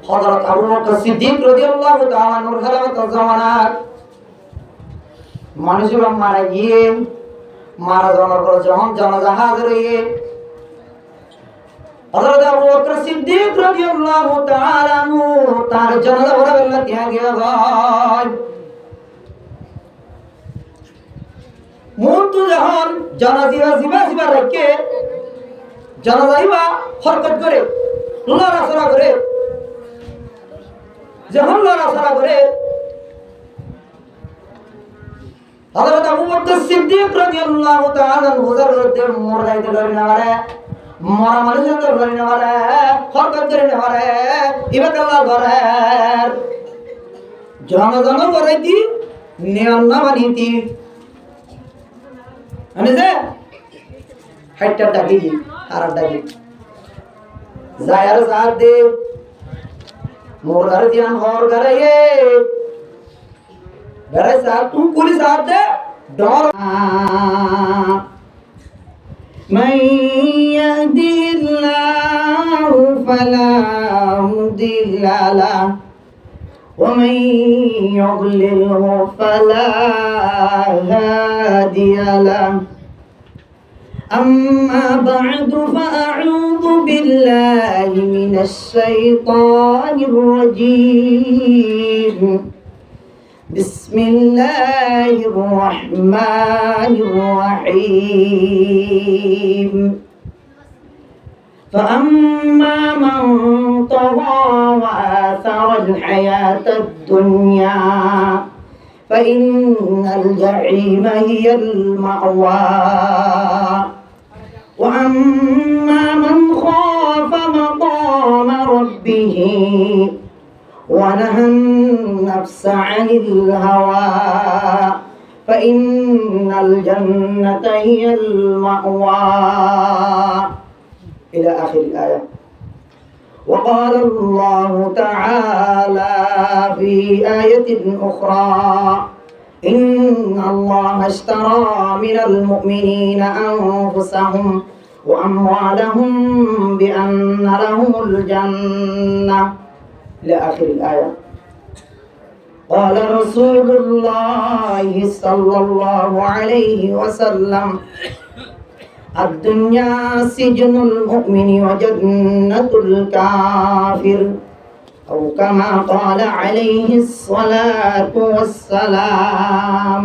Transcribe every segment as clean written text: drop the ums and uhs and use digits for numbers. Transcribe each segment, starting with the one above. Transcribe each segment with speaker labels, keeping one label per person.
Speaker 1: হযরত আবু বকর সিদ্দিক রাদিয়াল্লাহু তাআলা আনহুর খেলাফতের জামানায় মানুষেরা মারা গিয়ে মারা যাওয়ার পর যখন জানাজা হাজির হয়ে হযরত আবু বকর সিদ্দিক রাদিয়াল্লাহু তাআলা আনহু তার জানাজা পড়াবেন ত্যাগ হয় মূর্তি যখন জানাজা রাখে জানাজাইবা হরকত করে লড়াচড়া করে যখন লড়াচড়া করে হযরত আবু বকর সিদ্দিক রাদিয়াল্লাহু তাআলা হুজুরদের মরদাইতে লড়ি না পারে মরা মানুষদের লড়ি না পারে হরকত করে না পারে ইবাদত আল্লাহ করে জানাজা করাইতি নিয়ম না মানিতি মানে যে হাইটা ডাকি আর ডাকি যায়ার সাথ দে মোরদার ধ্যান হর গরায়ে গরে সাথ তু কুলি সাথ দে ডর মান ইয়াহদিল্লাহু ফালা মুদিল্লা লাহু ومن يضلله فلا هادي له أما بعد فأعوذ بالله من الشيطان الرجيم بسم الله الرحمن الرحيم فأما من طغى وآثر الحياة الدنيا فإن الجحيم هي المأوى وأما من خاف مقام ربه ونهى النفس عن الهوى فإن الجنة هي المأوى إلى آخر الآية. وقال الله تعالى في آية أخرى إن الله اشترى من المؤمنين أنفسهم وأموالهم بأن لهم الجنة إلى آخر الآية. قال رسول الله صلى الله عليه وسلم الدنيا سجن المؤمن وجنة الكافر أو كما قال عليه الصلاة والسلام.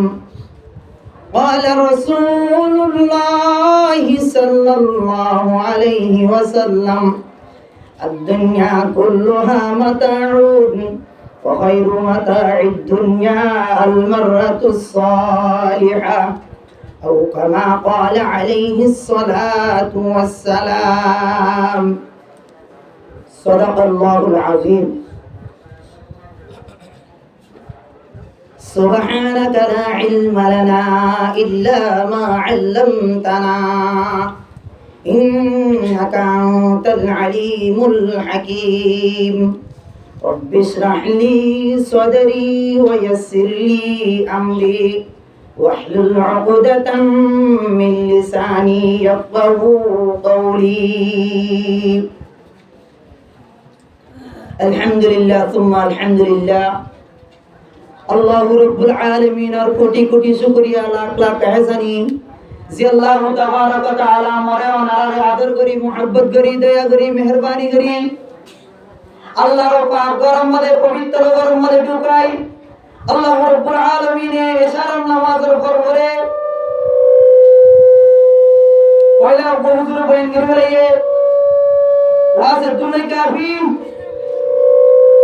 Speaker 1: قال رسول الله صلى الله عليه وسلم الدنيا كلها متاع وخير متاع الدنيا المرة الصالحة أو كما قال عليه الصلاة والسلام. صدق الله العظيم. سبحانك لا علم لنا إلا ما علمتنا إنك أنت العليم الحكيم. رب اشرح لي صدري ويسر لي أمري واحلل عقدة من لساني يفقهوا قولي. الحمد لله ثم الحمد لله. الله رب العالمين আর কোটি কোটি শুকরিয়া লাখ লাখ এহসানি যে আল্লাহ তাবারক ওয়া তাআলা আমারে ওনারে আদর করি মুহাব্বত করি দয়া করি মেহেরবানি করি আল্লাহর পাক গরম মধ্যে পবিত্র গরম মধ্যে ঢুকাই আল্লাহ রাব্বুল আলামিনের ইশারার নামাজের পরে পয়লা বহুদূর বয়ান করে ওয়াজের দুনিয়া কাফি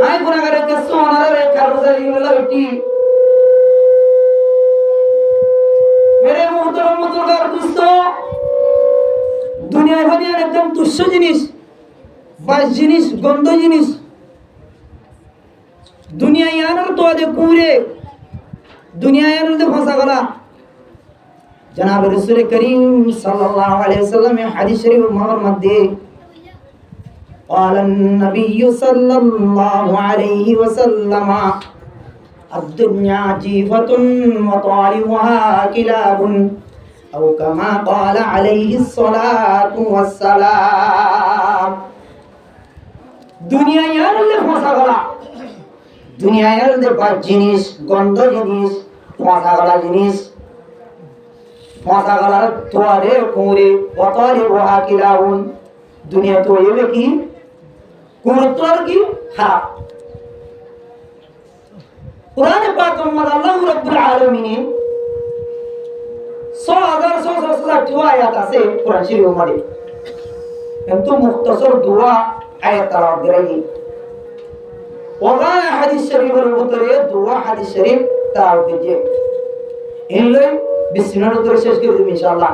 Speaker 1: আই গুনাহগারে কেসো ওনারে কারুজারি হলো এটি মেরে মুহতারাম মুতলগার দোস্ত দুনিয়ায় হদিয়ার একদম তুচ্ছ জিনিস বাস জিনিস গন্ধ জিনিস দুনিয়া ইয়ানোর তো আদে কুরে দুনিয়া ইয়ানোর দে ফাঁসা গলা জনাব রাসূল করিম সাল্লাল্লাহু আলাইহি ওয়াসাল্লাম হাদিস শরীফ মুবারক মধ্যে قال النبي صلى الله عليه وسلم الدنيا جيفة وطالبها كلاب أو كما قال عليه الصلاة والسلام. দুনিয়া ইয়ারলে ফসা গলা দুনিয়া ইয়ারলে বাদ জিনিস গন্ধ জিনিস ফসা গলা জিনিস ফসা গলার তোয়ারে কুঁড়ে পতরে বহা কিলাউন দুনিয়া তো এবে কি কুরতর কি খারাপ কুরআনে পাক আল্লাহ রাব্বুল আলামিন 6660 আয়াত আছে কোরআন শরীফের মধ্যে কিন্তু মুখতাসর দোয়া আয়াত তালাওয়াত করি ওয়া হাদিস শরীফের ভিতরে দোয়া হাদিস শরীফ তালাওয়াত করি ইনলে বিসমিল্লাহির ভিতরে শেষ করে দেব ইনশাআল্লাহ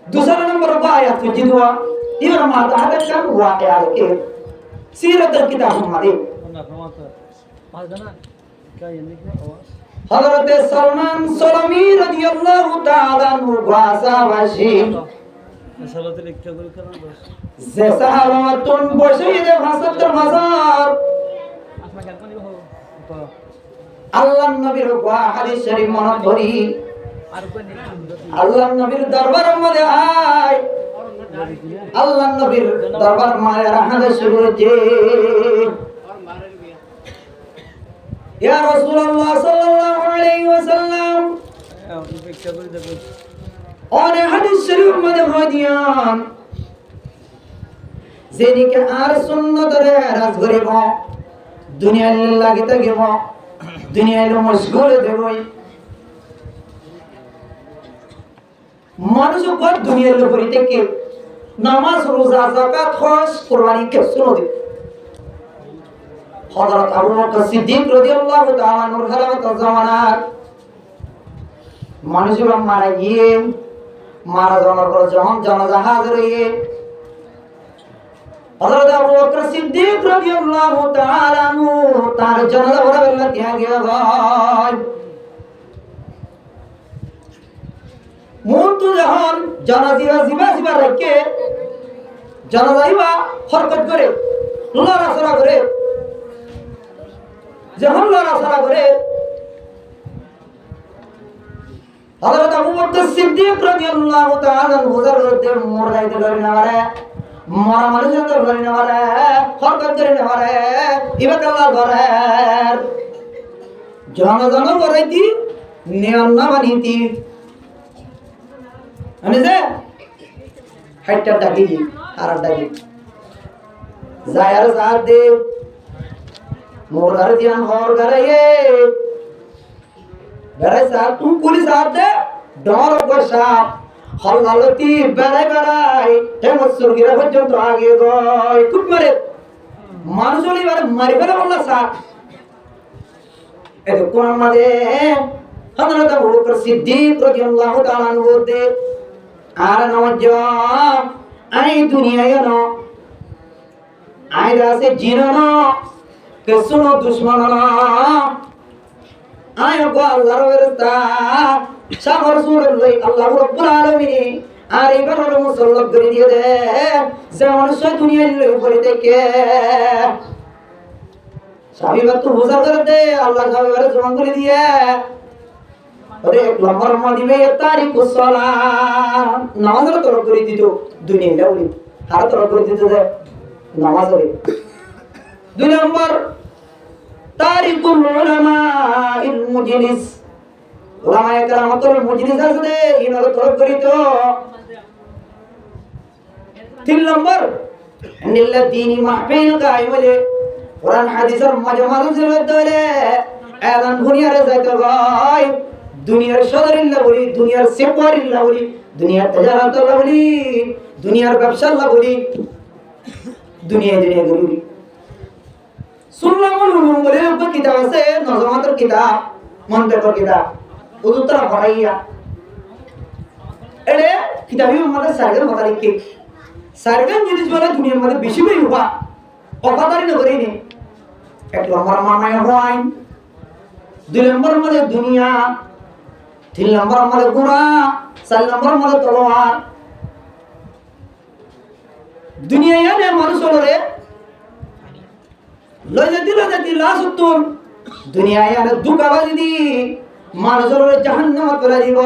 Speaker 1: दूसरा नंबर आयत की दुआ इधर माता हदत का वाकया के सीरत किताब हमारे हजरत सलमान सलामी रदियल्लाहु ताला अन्हु वासावाशी যে সাহাবাতুন বশিরে ভাসাতের মাজার আল্লাহর নবীর হাদিস শরীফ মনে করি আল্লাহর নবীর দরবারের মধ্যে আয় আল্লাহর নবীর দরবার মায়ের হাতে শুরু যে ইয়া রাসূলুল্লাহ সাল্লাল্লাহু আলাইহি ওয়াসাল্লাম অনেক হাদিস শরীফের মধ্যে হদিয়ান যেদিকে আর সুন্নতরে রাজ করিব দুনিয়ার লাগি থাকিব দুনিয়ার মশগুল দেবই মানুষ কর দুনিয়ার উপরে থেকে নামাজ রোজা যাকাত হজ কুরবানি কে শুনো দে হযরত আবু বকর সিদ্দিক রাদিয়াল্লাহু তাআলা আনহুর খেলাফত জামানাত মানুষরা মারা গিয়ে মারা যাওয়ার পর যখন জানাজা হাজির হয়ে হযরত আবু বকর সিদ্দিক রাদিয়াল্লাহু তাআলা আনহু তার জানাজা পড়াবার লাগিয়া গেল মূর্ত যখন জানাজা রাখে জানাজা হরকত করে লড়াচড়া করে যখন লড়াচড়া করে হযরত আবু বকর সিদ্দিক রাদিয়াল্লাহু তাআলা হুজুর রতে মোর যাইতে ধরে না পারে মরা মানুষের তো ধরে না পারে হরকত করে না পারে ইবাদত আল্লাহ করে জানাজা করাইতি নিয়ম না মানিতি আমি যে হাইটা ডাকি আর ডাকি যায়ার সাথ দে মোর ঘর দিয়ান হর ঘরে ঘরে সাথ তুই পুলিশ সাথ দে ডর বসা হলগলতি বেড়াই হেমসুর গিরা পর্যন্ত আগে গয় খুব মারে মানুষ এবার মারি ফেলে বললা সাথ এত কোন মাঝে হযরত আবু বকর সিদ্দিক রাদিয়াল্লাহু তাআলা আনহু দে আর নওয়াজ আই দুনিয়ায় ন আই রাসে জিরন কে শুনো দুশমন ন আই গো আল্লাহর ওরতা সাগর সুরে লই আল্লাহ রাব্বুল আলামিন আর এবার মুসল্লাত করে দিয়ে দে যে মানুষ দুনিয়ায় লই করে দেখে সাবিবাত তো বুঝা করে দে আল্লাহ সাবিবার জমা করে দিয়ে अरे एक लंबर मदी में ये तारीख कुसला नमाज रो तोर करी दितो दुनिया लाउली हार तोर करी दितो दे नमाज रे दुई नंबर तारीखुल उलमा इल मुजलिस उलमा करामतुल मुजलिस আছে ইনর তরফ করি তো তিন নম্বর নিল্লাদিনী মাহফিল কায়েমলে কোরআন হাদিসের মাজমা জেলে ধরে এলান দুনিয়ারে যাইতে হয় দুনিয়ার সদরিল্লাহ বলি দুনিয়ার সেপারিল্লাহ বলি দুনিয়ার তাজারাতুল্লাহ বলি দুনিয়ার ব্যবসাল্লাহ বলি দুনিয়া বলি সুন্নাতুল উলুম বলে একটা কিতাব আছে নজমাতের কিতাব মন্ত্রের কিতাব উত্তরা ভরাইয়া এরে কিতাবই আমাদের সার্গের কথা লিখে সার্গের জিনিস বলে দুনিয়ার মধ্যে বেশি বেশি হওয়া অকাদারি না করিনি এক নম্বর মানায় হয় দুই নম্বর মধ্যে দুনিয়া তিন নম্বর মধ্যে ঘোড়া চার নম্বর মধ্যে তলোয়ার দুনিয়া এনে মানুষ হলরে লজাতি লাসুতুন দুনিয়া এনে দুকাবাজি দি মানুষ হলরে জাহান্নামে ফেলে দিব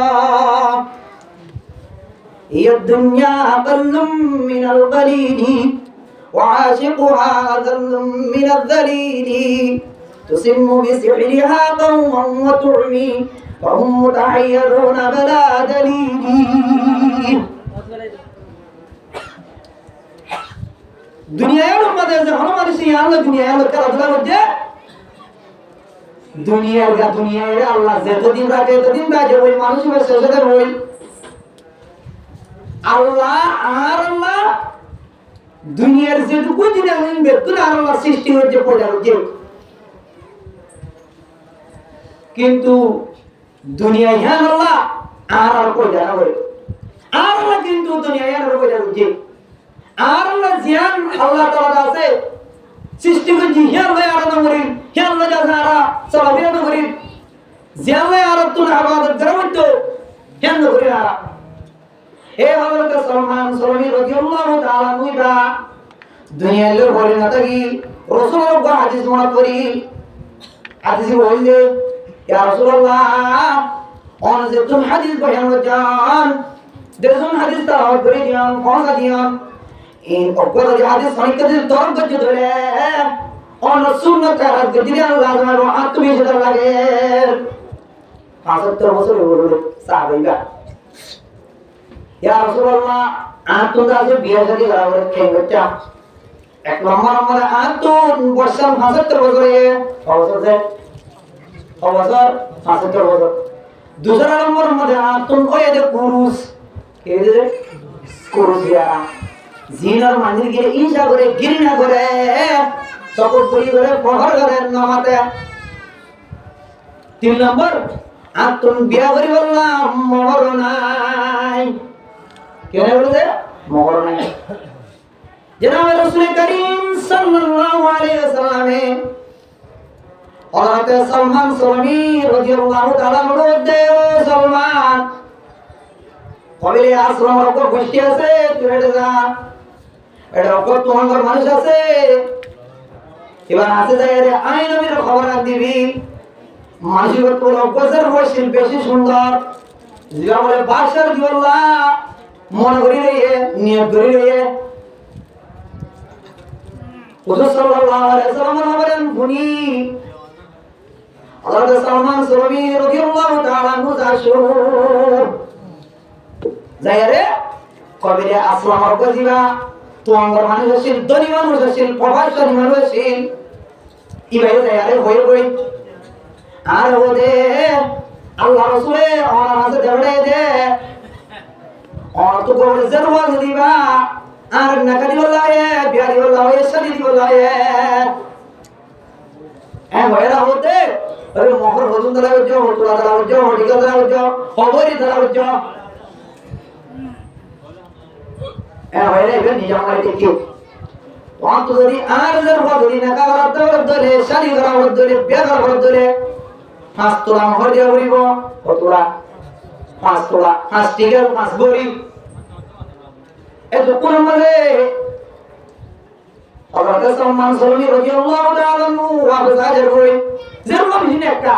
Speaker 1: ইয়া দুনিয়া আকাল্লুম মিনাল কালিলি ওয়া আশিকুহা আযাল্লুম মিনাল যালিলি তুসিম্মু বিসিহরিহা কওমান ওয়া তু'মি ওয়া হুম মুতাহাইয়িরুনা বালা দালিলি। দুনিয়ার মধ্যে যখন মানুষ আল্লাহ দুনিয়ার খেলাধুলা করছে, দুনিয়ার আল্লাহ যতদিন রাখে ততদিন রাখে, ওই মানুষ শেষে ওই আল্লাহ আর আল্লাহ দুনিয়ার যেটুকু দিনে ব্যক্তি আর আল্লাহ সৃষ্টি হয়েছে পয়দা হচ্ছে, কিন্তু দুনিয়ায় হ্যাঁ আল্লাহ আর পয়দা না করে, আর আল্লাহ কিন্তু দুনিয়ায় আর পয়দা হচ্ছে, আর আল্লাহ জিয়ান আল্লাহ তাআলা আছে সৃষ্টি করছি, হে আল্লাহ আরাধনা করি, হে আল্লাহ যারা আরা চলাফেরা করি, যে আল্লাহ আরাধনা ইবাদত করা হতো হে আল্লাহ করি আরা। হে হযরত সালমান সুলাইমি রাদিয়াল্লাহু তাআলা মুইবা দুনিয়ার লোক বলে না থাকি রাসূলুল্লাহ গো হাদিস মনে করি, হাদিস বললে ইয়া রাসূলুল্লাহ অন যে তুমি হাদিস বয়ান জান দেজন হাদিস তাও করে দিয়াম কোনটা দিয়াম in ogora di hadis sahih ke dor gajje dore on sunnat ka rad gajje Allah subhanahu wa ta'ala tumi jadar lage 75 বছর হলো সাহাবাইবা ইয়া রাসূলুল্লাহ আতুন দাসে বিয়ে শাদী করা হলে কেন বাচ্চা এক নম্বর আমরা আতুন বর্ষার 75 বছরে অবসর 75 বছর दूसरा নম্বর মধ্যে আতুন ওই যে পুরুষ কে যে পুরুষ যারা জিনার মন্দির গিয়ে ঈশা করে গিরিনা করে সকল পুরি করে পহর করে নামাতে। 3 নম্বর আতুন বিয়া করি বললাম মোহর নাই, কেন বলতে মোহর নাই। জনাব রাসূল করিম সাল্লাল্লাহু আলাইহি ওয়াসাল্লামে হযরত সালমান সুলাইমি রাদিয়াল্লাহু তাআলা বলতে, ও সালমান কবিলে আশ্রমের উপর বসে আছে, তুই হেঁটে যা, এটা উপর তোমার মানুষ আছে, এবার আছে যাই রে আই নবীর খবর দিবি, মানুষের তোর অভ্যাসের বসে বেশি সুন্দর, যা বলে বাদশার কি বললা মনে করি রইয়ে নিয়ত করি রইয়ে। হুজুর সাল্লাল্লাহু আলাইহি ওয়াসাল্লাম বলেন শুনি হযরত সালমান সুলাইমি রাদিয়াল্লাহু তাআলা আনহু যাই রে কবিরে আশ্রমের উপর দিবা, তোমার মানুষ আছিল, ধনী মানুষ আছিল, প্রভাবশালী মানুষ আছিল, ইবাই যাই আরে হয়ে গই আর ওদে আল্লাহ রাসূলে আমার হাতে দেবড়ে দে আর তো গোবরে জরওয়া দিবা আর নাকারি বলায়ে বিয়ারি বলায়ে শাদি বলায়ে হয়রা হতে আরে মোহর হজুন দলা হজ্জ হতুলা দলা হজ্জ হডিকা দলা হজ্জ খবরি দলা হজ্জ হয়রা এবার নিজাম করে দেখি অন্ত যদি আর জরওয়া যদি নাকা করা দলে শাদি করা দলে বিয়া করা দলে 5 তোলা মোহর দিয়া বলিব কতলা 5 তোলা 5 টিকার 5 বড়ি এত কোন মানে হযরত সালমান সুলাইমি রাদিয়াল্লাহু তাআলা আনহু ওয়াফাত হাজার কই জরুর বিনে একটা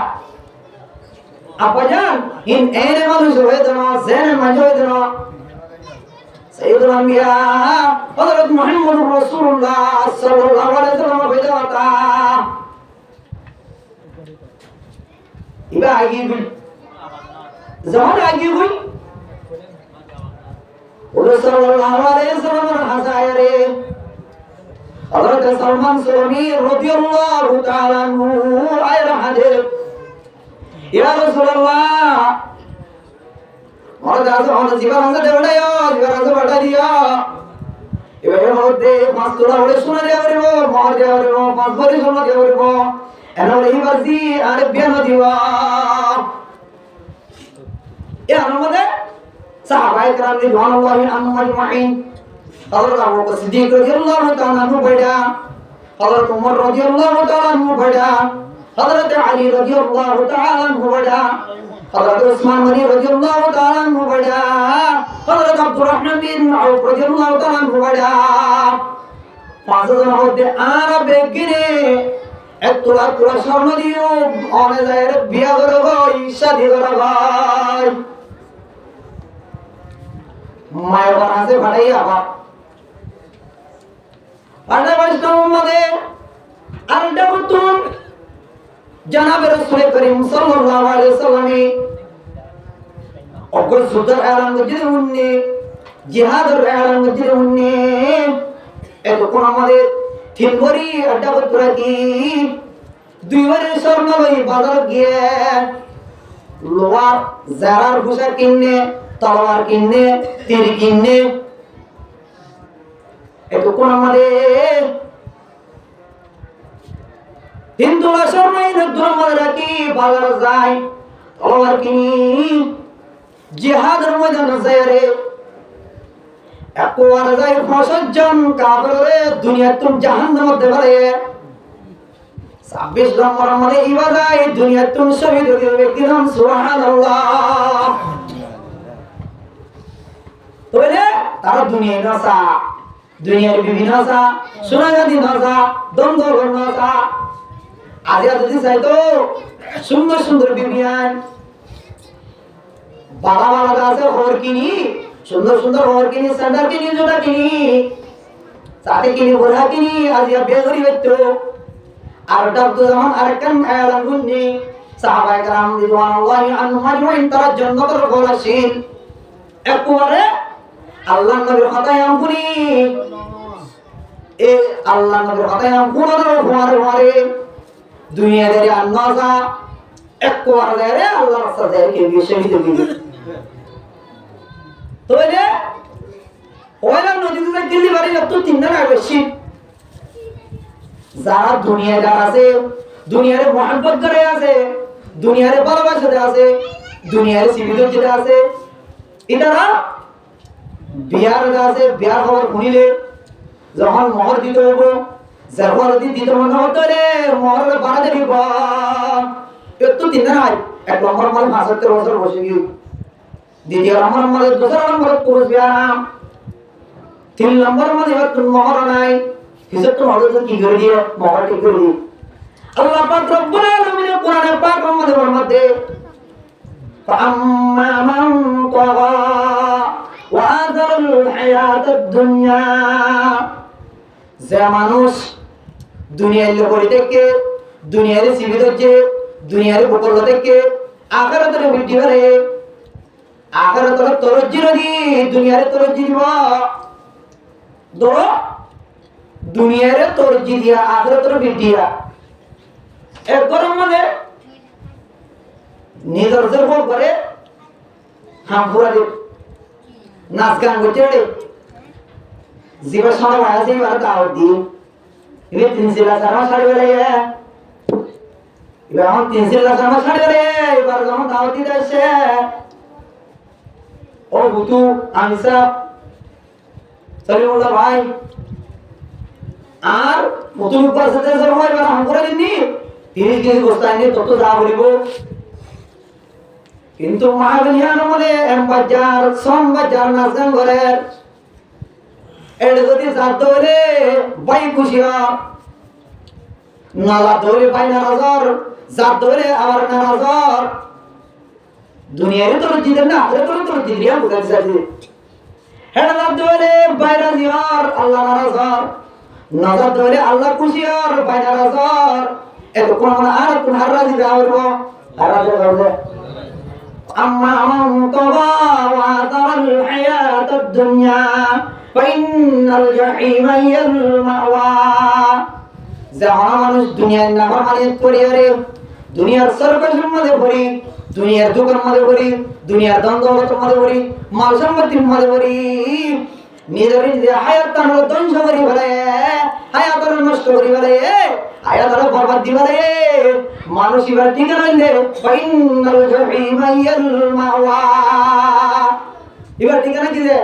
Speaker 1: আপাজান ইন এনে মানুষ হয়ে দাও জেনে মানুষ হয়ে দাও সাইয়্যিদুল আম্বিয়া হযরত মুহাম্মদুর রাসূলুল্লাহ সাল্লাল্লাহু আলাইহি ওয়াসাল্লাম বেদাতা ইবা আগে গুই যখন আগে গুই হুজুর সাল্লাল্লাহু আলাইহি ওয়াসাল্লাম হাসায়রে হযরত সালমান সুলাইমি রাদিয়াল্লাহু তাআলা আনহু আয়ের হাজির ইয়া রাসূলুল্লাহ মরদ আছে অন জীবন আছে দেবড়ায়ো জীবন আছে বাটা দিও এবারে মধ্যে 5 তোলা হলে সোনা দেয়া করিব মহর দেয়া করিব 5 ভরি সোনা দেয়া করিব এনরে এই বাজি আর বিয়ান দিবা এ আমাদের সাহাবায়ে کرام রিদওয়ানুল্লাহি আনহুম আজমাইন হযরত আবু বকর সিদ্দিক রাদিয়াল্লাহু তাআলা আনহু বড়া হযরত ওমর রাদিয়াল্লাহু তাআলা আনহু বড়া হযরত আলী রাদিয়াল্লাহু তাআলা আনহু বড়া হযরত উসমান গনি রাদিয়াল্লাহু তাআলা আনহু বড়া হযরত আব্দুর রহমান বিন আউফ রাদিয়াল্লাহু তাআলা আনহু বড়া পাঁচজন মধ্যে আর বেগিরে এক তোলা তোলা স্বর্ণ দিও অনে যায় বিয়া করে ভাই শাদি করে ভাই মায়ের বানাসে ভাড়াই আবার আল্লাহ বৈষ্ণব মধ্যে আরেকটা বর্তমান জানাবে রাসূল করিম সাল্লাল্লাহু আলাইহি ওয়াসাল্লামে অগর সুদার এলান করতে উন্নে জিহাদের এলান করতে উন্নে এতক্ষণ আমাদের তিন ভরি আড্ডা করতে রাখি দুইবারে স্বর্ণ লই বাজার গিয়ে লোহার জারার ভুষা কিনে তলোয়ার কিনে তীর কিনে এতক্ষণ আমাদের হিন্দু স্বর্ণ আমাদের রাখি বাজার যায় তলোয়ার কিনি জিহাদের ময়দানে যায় রে একবার যায় ৫০ কাফেরে দুনিয়া তুম জাহান্নাম মধ্যে ফেলে ২৬ নম্বর মানে ইবাদাই দুনিয়া তুম শহীদ হয়ে ব্যক্তি নাম সুবহানাল্লাহ তাহলে তারা দুনিয়ায় নাসা দুনিয়ার বিভিন্ন নাসা সোনাগাদি নাসা দন্দর নাসা আজ যদি চাইতো সুন্দর সুন্দর বিবিয়ান বালা বালা আছে হর কিনি সুন্দর সুন্দর হর কিনি স্যান্ডার কিনি জুতা কিনি সাথে কিনি বোরহা কিনি আজ বেগরি হইতো আর ডাক্তার যখন আরেকখান এলান গুননি সাহাবায়ে কেরাম রিদওয়ানুল্লাহি আনহুম আজমাইন তারা জান্নাতের গোলাশীল একবারে আল্লাহর নবীর কথায় আমগুনি এ আল্লাহর নবীর কথায় আমগুনার হওয়ারে দুনিয়াদারি আন্নাসা একবারে রে আল্লাহর রাস্তায় কে বিষয় দিবি তোলে ওইলা নদীতে গেলি বাড়ি তো তিনজন বেশি যারা দুনিয়াদার আছে দুনিয়ারে মহব্বত করে আছে দুনিয়ারে ভালোবাসা আছে দুনিয়ারে সীমিত যেটা আছে এটারা বিয়ার আছে বিয়ার খবর শুনিলে যখন মোহর দিতে হইব যখন দিতে মনে হতো রে মোহর বাড়াতে দিব একটু তিনজন হয় ১ নম্বর মানে ৭৫ বছর বসে গিয়ে দ্বিতীয় নম্বর মানে ২ নম্বর পুরুষ বিয়ারাম ৩ নম্বর মানে মোহর নাই হিসাব তো হলো কি করে দিয়ে মোহর ঠিক করে দিয়ে আল্লাহ পাক রব্বুল আলামিন কোরআনে পাক মধ্যে فأما من طغى وآثر الحياة الدنيا যে মানুষ দুনিয়ার লোভে থেকে দুনিয়ার সীমিত যে দুনিয়ার উপকরণ থেকে আখিরাতের বৃদ্ধি করে আখিরাতের তরজ্জি নদী দুনিয়ার তরজ্জি দিব দো দুনিয়ার তরজ্জি দিয়া আখিরাতের বৃদ্ধি দিয়া একবার আমাদের নিজের জোর করে হাম পুরা দে নাচ গান করতে রে জীবা সময় আছে আর দাও দি ইবে ৩০ লাখ আমার ছাড়ি বেলে ইবে আমার ৩০ লাখ আমার ছাড়ি বেলে এবার যখন দাও দি দেছে ও বুতু আনসা সলিমুল্লাহ ভাই আর বুতুর উপর সাথে জোর হয় এবার হাম করে দিননি ৩০ কেজি গোস্ত আনি তত যা বলিব কিন্তু মহাবিনিয়ান মনে বাজার সম বাজার নাচগান করে এর যদি জাত ধরে বাই খুশি নালা ধরে বাই নারাজর জাত ধরে আবার নারাজর দুনিয়ারে তোর জিতে না আরে তোর জিরিয়া বুঝাই যাচ্ছে হেড জাত ধরে বাই রাজিয়ার আল্লাহ নারাজর নাজাত ধরে আল্লাহ খুশি আর বাই নারাজর এত কোন আর কোন আর রাজি যাওয়ার আর রাজি যাবে أما من طغى وآثر الحياة الدنيا فإن الجحيم هي المأوى যারা মানুষ দুনিয়ার নাফরমানিয়ত করি আরে দুনিয়ার সর্বসম্পদের মধ্যে ভরি দুনিয়ার দুঃখের মধ্যে ভরি দুনিয়ার দ্বন্দ্বের মধ্যে ভরি মাল সম্পত্তির মধ্যে ভরি নিজের হায়াত ধ্বংস করি ফেলে হায়াত নষ্ট করি ফেলে হায়াত বরবাদ দি ফেলে মানুষ এবার ঠিকানা দিলে ফাইনাল জাহিম হিয়াল মাওয়া এবার ঠিকানা দিলে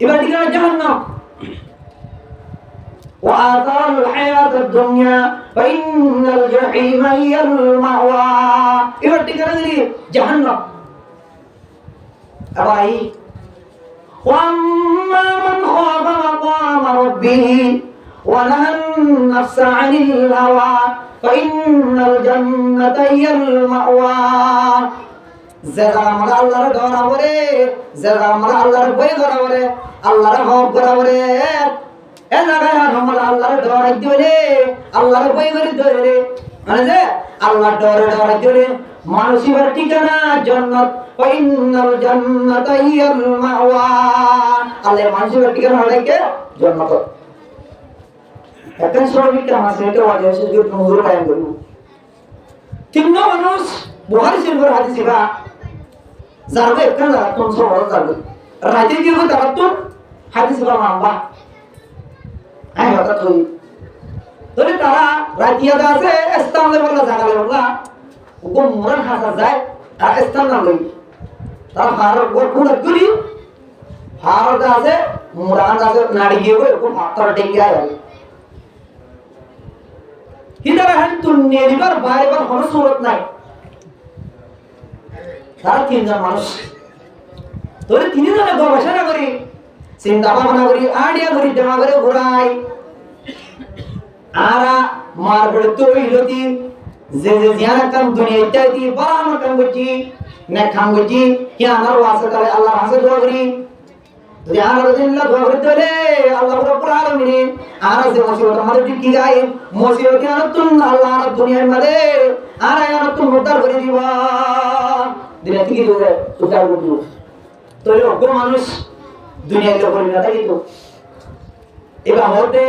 Speaker 1: এবার ঠিকানা জাহান্নাম وآثار الحياة الدنيا فإن الجحيم هي المأوى এবার ঠিকানা দিলে জাহান্নাম আবাই وأما من خاف مقام ربه ونهى النفس عن الهوى فإن الجنة هي المأوى যারা আমরা আল্লাহর ডর করে, যারা আমরা আল্লাহর ভয় করে, আল্লাহর হক করে, এ জায়গায় আমরা আল্লাহর ডর দিলে, আল্লাহর ভয় করে ধরে, মানে যে আল্লাহর ডর দিলে মানুষের ঠিকানা জান্নাত, ফাইনাল জান্নাতা হিয়াল মাওয়া। আল্লাহ মানুষের ঠিকানা হলো কি জান্নাত। এখন শ্রমিক আছে এটা ওয়াজে এসে যদি নজর কায়েম করব। তিন মানুষ বুখারী শরীফের হাদিস বা যারবে একখান রাতুন সওয়াল যাবে রাতে কি হবে রাতুন হাদিস বা মামবা আই হঠাৎ হই তবে তারা রাতিয়া আছে ইস্তামলে বলা জাগালে বলা ওকো মরন হাসা যায় আর ইস্তাম না লই তারা হারার গোর পুরো গুলি হারার আছে মুরান আছে নাড়ি গিয়ে ওকো মাত্রা টেকে আয় হিদারা হান্তুন নেরিবার বাইবার কোনো সুরত নাই। তারা তিনজন মানুষ তোরে তিনজনে গবেষণা করি চিন্তা ভাবনা করি আইডিয়া করি জমা করে ঘুরাই আরা মার বড় তৈলতি যে জিয়ানা কাম দুনিয়া ইত্যাদি বড় আমার কাম করছি না কাম করছি কি আমার ওয়াসা করে আল্লাহ হাসে দোয়া করি যদি আমার জিল্লা দোয়া করতে হলে আল্লাহ রাব্বুল আলামিন আর যে মুসিবত আমাদের কি গায় মুসিবত আনতুন আল্লাহ দুনিয়ার মধ্যে আর আনতুন উদ্ধার করে দিবা দুনিয়া থেকে উদ্ধার করে দিবা তোরে অজ্ঞ মানুষ দুনিয়ার উপরে না থাকি তো এবার হতে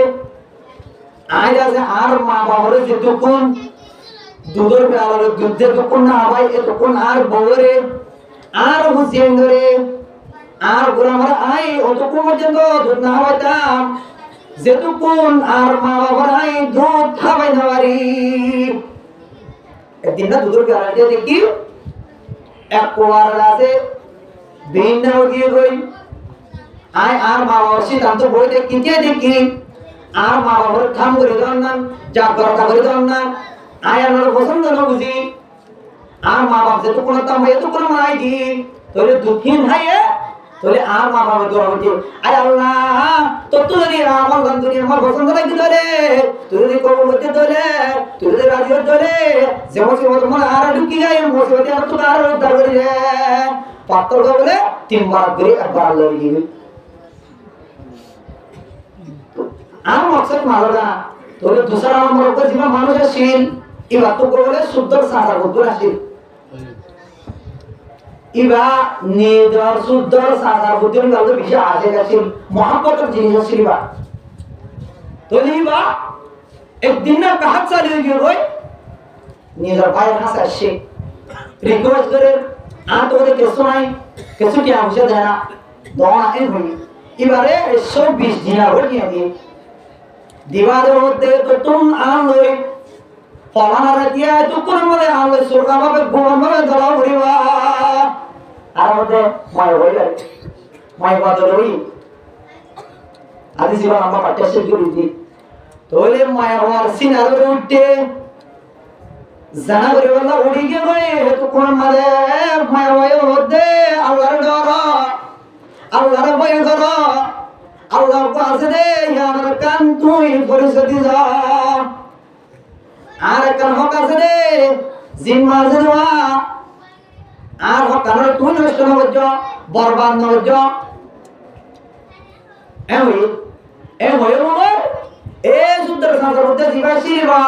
Speaker 1: আজ আছে আর মা বাবার যতক্ষণ দুধের পেয়ালার দুধ যতক্ষণ না হয় এতক্ষণ আর বউরে আর হুসেন ধরে আর গোলামার আই অতক্ষণ পর্যন্ত দুধ না হওয়াইতাম যেতক্ষণ আর মা বাবার আই দুধ খাওয়াই না পারি। একদিন না দুধের পেয়ালাটা দেখি এক কোয়ার আছে বেইন না গিয়ে গই আই আর মা বাবার সিদ্ধান্ত বই দেখি দেখি আর মা বাবার থাম করে দেন না জাগ্রতা করে দেন না আয় আমার পছন্দ না বুঝি আর মা বাপ যেটুকুন তাম এতক্ষণ মাই দি তোরে দুঃখীন হাইয়ে তোলে আর মা বাবা দোয়া করতে আয় আল্লাহ তো তুই আমার গন্ধনি আমার পছন্দ লাগি ধরে তুই যদি কবুল করতে ধরে তুই যদি রাজি হতে ধরে যে মুসিবত মনে আর ঢুকি গায় মুসিবত আর তুই আর উদ্ধার করি রে পাত্র বলে তিনবার করে একবার আল্লাহ দিয়ে আর মকসদ মালো না তোরে দুসরা নম্বর উপর জীবন মানুষ আসিল ইবা তো বলে শুদ্ধ সাদা গুণ আসিল ইবা নিদর শুদ্ধ সাদা গুণ গেল বেশি আসে গেছিল মহব্বতের জিনিস আসিল ইবা তো ইবা একদিন না কাহাত চালিয়ে গিয়ে রই নিদর ভাইয়ের হাসে আসে রিকোয়েস্ট করে আর তোরে কিছু নাই কিছু কি আমসে দেয় না দোয়া এই হই এবারে 120 দিনা হয়ে দিয়ে দিবাদের মধ্যে তো তুম আনলই ফলানা রাতিয়া তো কোন মনে আনলই সুরকা ভাবে গোমন ভাবে ধরা ভরিবা আর মধ্যে মাই হইলে মাই বাদলই আদি জীবন আমরা পাঠ্য শেষ করে দিই তোলে মায়া হওয়ার সিনারে উঠে জানা করে বলা উড়ি গে ভাই তো কোন মানে মায়া হয় মধ্যে আল্লাহর ডর আল্লাহর ভয় করো আল্লাহ কাছে দে আমার কান তুই পরিস্থিতি যা আর কান হক আছে দে জিম্মা জেওয়া আর হক কান তুই নষ্ট না হজ্জ বরবাদ না হজ্জ এ হই এ সুন্দর সংসার মধ্যে জীবাসিবা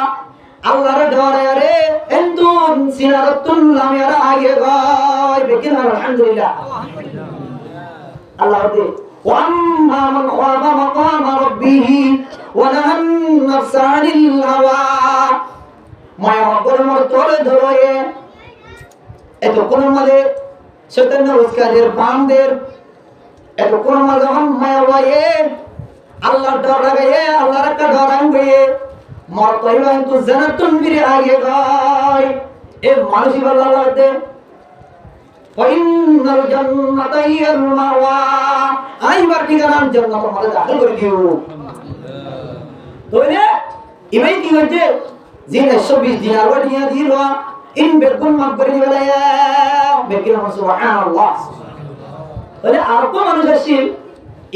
Speaker 1: আল্লাহর ডরে রে এন্তুন সিনারাতুল লামিয়ার আগে গায় বেকিন আলহামদুলিল্লাহ আল্লাহ দে وأما من خاف مقام ربه ونهى النفس عن الهوى ما يقول مرتول ধরে এত কোন মানে শয়তান উস্কাদের বামদের এত কোন মানে মায়া ওয়ে আল্লাহর ডর লাগে আল্লাহর একটা ডর আনবে মরতইবা কিন্তু জান্নাতুন বিরে আগে গায় এ মানুষই আল্লাহ দে ফাইনাল জান্নাতা হিয়াল মাওয়া আইবার ঠিকানা জান্নাতের মধ্যে দাখিল করে দিও তোরে ইমাই কি হচ্ছে যে 120 দিনার ওয়া দিল ইন বেগুন মাফ করে দিবেলা বেকিন সুবহানাল্লাহ তাহলে আর কোন মানুষ আছে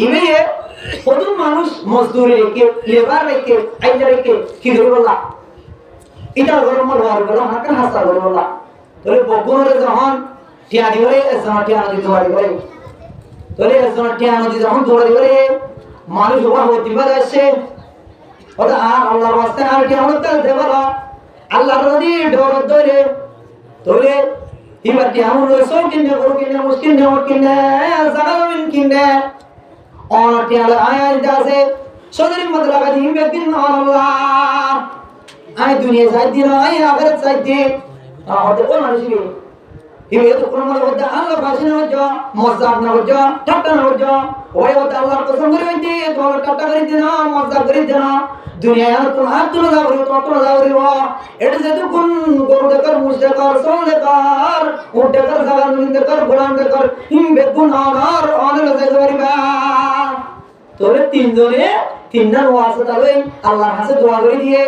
Speaker 1: ইমাই প্রথম মানুষ মজদুরি রেখে লেবার রেখে আইজা রেখে কি করে বলা এটা গরম হওয়ার গরম হাতে হাসা করে বলা তাহলে বগুনরে যখন টিয়া দিবরে এসনা টিয়া নদী দৌড়াই করে তোলে এসনা টিয়া নদী যখন দৌড়াই করে মানুষ ওরা হতে পারে আসছে ওটা আর আল্লাহর রাস্তা আর টিয়া হতে দেবলা আল্লাহর নদী ডোর ধরে তোলে এবার টিয়া হলো সব কিনে গরু কিনে মুশকিল নেওয়া কিনে জাগামিন কিনে और टियाला आया जासे सोदरी मत लगा दी बेदिन अल्लाह आय दुनिया साइड दिन आय आखिरत साइड दे होते कोन मानुषी ये तो कोन माने होता अल्लाह भाषण हो जा मजाक ना हो जा ठट्टा ना हो जा ओए होता अल्लाह को संग रे तो ठट्टा करी देना मजाक करी देना दुनिया यार तुम हाथ तुम जावरी तो जावरी वा एट से तो कुन गोर देकर मुझे कर सोल देकर उठ देकर सगान मिंद कर गुलाम देकर हिम बेगुन आनार आने लगे जावरी बा তোরে তিনজন ওয়াসিতা লই আল্লাহর কাছে দোয়া করে দিয়ে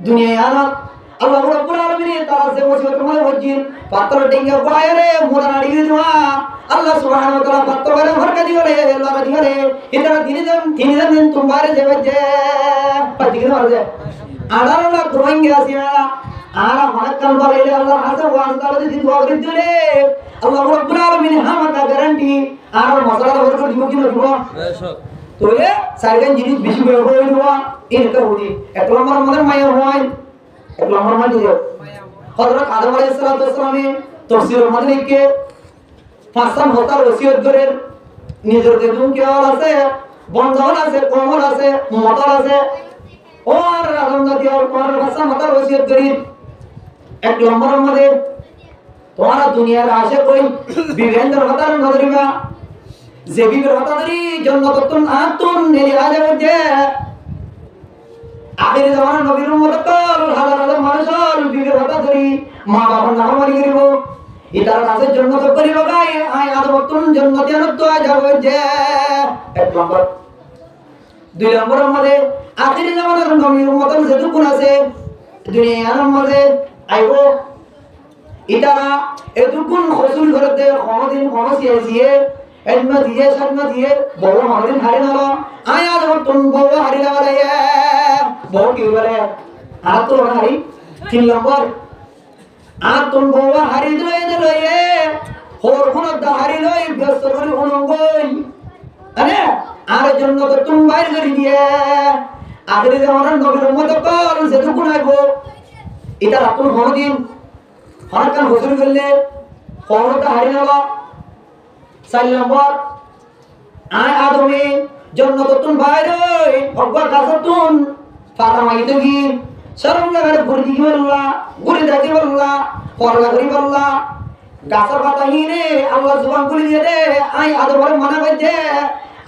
Speaker 1: দুনিয়ায় আনা আল্লাহ রাব্বুল আলামিন তারা যে মুসিবত মানে হজ্জিন পাত্র টিঙ্গা পায়রে মোরা নাড়ি দিওয়া আল্লাহ সুবহানাহু ওয়া তাআলা পাত্র করে ভরকা দিও রে আল্লাহ দিও রে ইতরা দিন তোমারে যাবে যে পাতিকে মারবে আড়ালা ড্রয়িং আসিয়া আরা হনাকাল বলে আল্লাহর কাছে ওয়াসিতা লই দিন দোয়া করে দিও রে আল্লাহ রাব্বুল আলামিন হামাকা গ্যারান্টি আর মশলা ভরকা দিব কি না দিব তোলে সারগান জিনিস বেশি করে হইলো এটা হই এক নম্বর আমাদের মায়া হয় এক নম্বর মানে দিও হযরত আদম আলাইহিস সালামে তাফসীরের মধ্যে লিখে ফাসান হতার ওসিয়ত করেন নিজের যেমন কি আছে বন্ধন আছে কমল আছে মতল আছে और আদম জাতি और কোরআন ফাসান হতার ওসিয়ত করি এক নম্বর মধ্যে তোমারা দুনিয়ার আশে কই বিবেন্দ্র হতার নজরিমা যে বিবের হতাদরি জন্নতুন আতুন নেলি আলে যে আখির জামানা নবীর উম্মত কল হাজার হাজার মানুষের বিবের হতাদরি মা বাবার নাম মারি করিব ইতার কাছে জন্নত করিব গায় আয় আদমতুন জন্নতে আনত যাবে যে এক নম্বর দুই নম্বরের মধ্যে আখির জামানার নবীর উম্মত যেটুকুন আছে দুনিয়ার মধ্যে আইব ইতারা এটুকুন রসুল করতে কোনদিন কোন সিয়ে এলমা দিয়ে শর্মা দিয়ে বড় মারিন হারি নালো আয়া যখন বড় হারি লাগালে বড় কি বলে আর তো হারি তিন নম্বর আর তুম বড় হারি দিলে হোর কোন হারি লই ব্যস্ত করে হনঙ্গই আরে আর জন্য তো তুমি বাইরে করে দিয়ে আখেরি জামানার নবীর উম্মত কল যেটুকু নাইবো এটা রাতুল হনদিন হনকান হুজুর করলে কোনটা হারি নালো 4 নম্বর আয় আদমে জন্নতুন বাইরে অগবা কাসতুন ফাতামাইতো কি শরম লাগারে ঘুরি কি বললা ঘুরি দাকি বললা পরলা করি বললা গাছের পাতা হিনে আল্লাহ জবান খুলে দিয়ে দে আয় আদমের মনে হইছে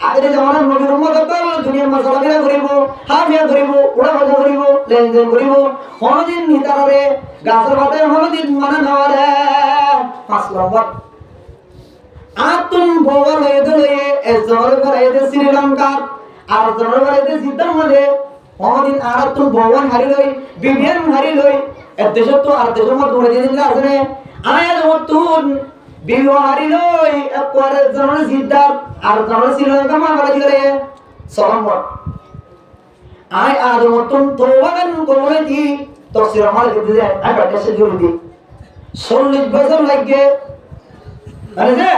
Speaker 1: আগের জামানার নবীর উম্মত কল দুনিয়ার মাসালা বিরা করিব হামিয়া করিব উড়া বাজা করিব লেনদেন করিব কোনদিন নিতারে গাছের পাতায় কোনদিন মানে না রে 5 নম্বর আতুন বওয়াল হইদলে এজর করে শ্রীলঙ্কা আর জর করে জিদ্দার মধ্যে কোনদিন আতুন বওয়াল হারি লই বিবিয়ান হারি লই এ দেশ তো আর দেশ মত ধরে দিন আছে আয়া মতুন বিবিও হারি লই একবারে জর জিদ্দার আর জর শ্রীলঙ্কা মা বলে দিলে সরম্বর আয় আদমতুন তোবাগান কোনে দি তফসির আমার দিতে যায় আই বাতাসে জুড়ে দি 40 বছর লাগে আরে যে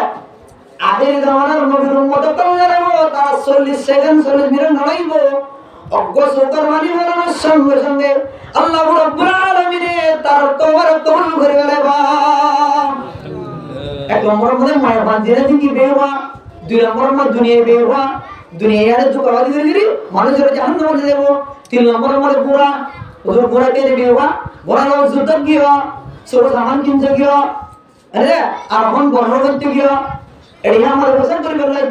Speaker 1: আগের জামানার নবীর উম্মত কল্লারেবো তারা 40 সেকেন্ড 40 মিনিট নড়াইব অজ্ঞ সুকর মানি বলানোর সঙ্গে সঙ্গে আল্লাহ রাব্বুল আলামিন তার তোমার কবুল করে ফেলবা এক নম্বর মধ্যে মায়া বাঁধিয়ে দিকি বেওয়া দুই নম্বর মধ্যে দুনিয়ায় বেওয়া দুনিয়ায় দুঃখবাদী করে মানুষের জাহান্নামে দেব তিন নম্বর মধ্যে পুরা ওদের পুরা কে বেওয়া বড় যুদ্ধ গিয়া ছোট সামান কিনতে গিয়া আরে আর এখন বড় করতে গিয়া এডিয়া আমাদের বসন করে বললাম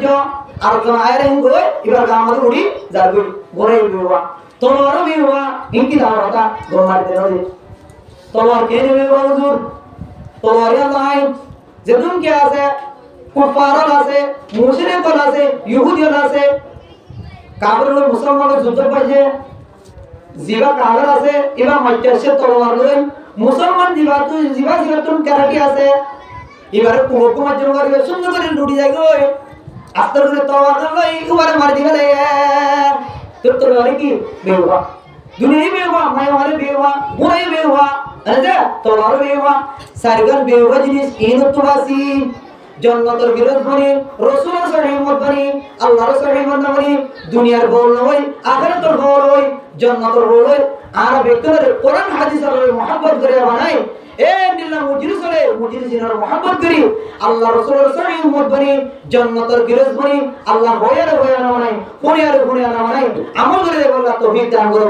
Speaker 1: আর কোন আয়রে গই এবার আমাদের উড়ি যাবে ঘরে বিওয়া তোমার বিওয়া ইনকি দাও কথা গোমার দেন তোমার কে নেবে হুজুর তোমার নাই যেদুন কে আছে কুফার আছে মুশরিক আছে ইহুদি আছে কাফের মুসলমান যুদ্ধ পাইছে জিবা কাফের আছে এবার মধ্যে তলোয়ার লই মুসলমান জিবা তুন ক্যারাটি আছে এবারে কুকুমার জন্য করে সুন্দর করে লুটি যায় গো আস্তে করে তলোয়ার লই এবারে মার দিলে তো তলোয়ার কি বেওয়া দুনিয়া বেওয়া মায় মারে বেওয়া মুরাই বেওয়া আচ্ছা তোমার বেওয়া সারগান বেওয়া জিনিস ইনতুবাসি জান্নাতের বিরোধ বনি রাসূলের সহিমত বনি আল্লাহর সহিমত বনি দুনিয়ার গোল নয় আখিরাতের গোল নয় জান্নাতের গোল নয় আর ব্যক্তির কোরআন হাদিসের মহব্বত করে বানায় এ নিল্লা মুজরিসিনের মহব্বত করি আল্লাহ রাসূলের সহিমত বনি জান্নাতের বিরোধ বনি আল্লাহ ভয়ের ভয় না বানায় পুনিয়ার পুনিয়া না বানায় আমল করে বলা তৌফিক দান করো।